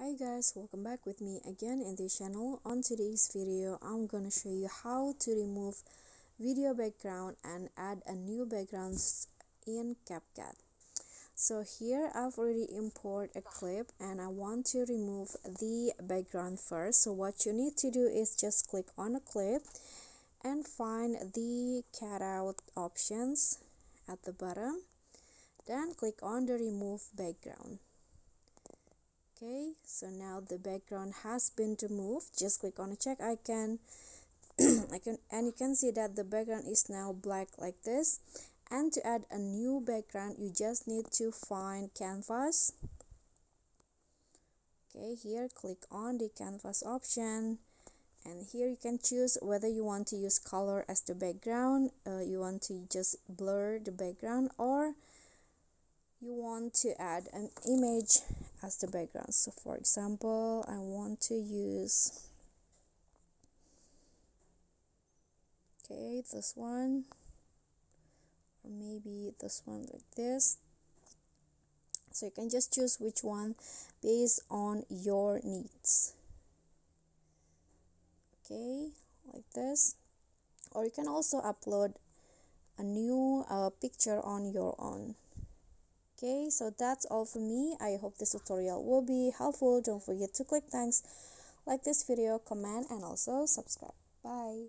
Hi guys, welcome back with me again in this channel. On today's video I'm gonna show you how to remove video background and add a new backgrounds in CapCut. So here I've already imported a clip and I want to remove the background first. So what you need to do is just click on a clip and find the cutout options at the bottom, then click on the remove background. Okay, so now the background has been removed. Just click on a check icon and you can see that the background is now black like this. And to add a new background you just need to find canvas. Okay, here click on the canvas option and here you can choose whether you want to use color as the background, you want to just blur the background, or you want to add an image as the background. So for example, I want to use this one, or maybe this one like this. So you can just choose which one based on your needs. Okay, like this. Or you can also upload a new picture on your own. Okay, so that's all for me. I hope this tutorial will be helpful. Don't forget to click thanks, like this video, comment, and also subscribe. Bye.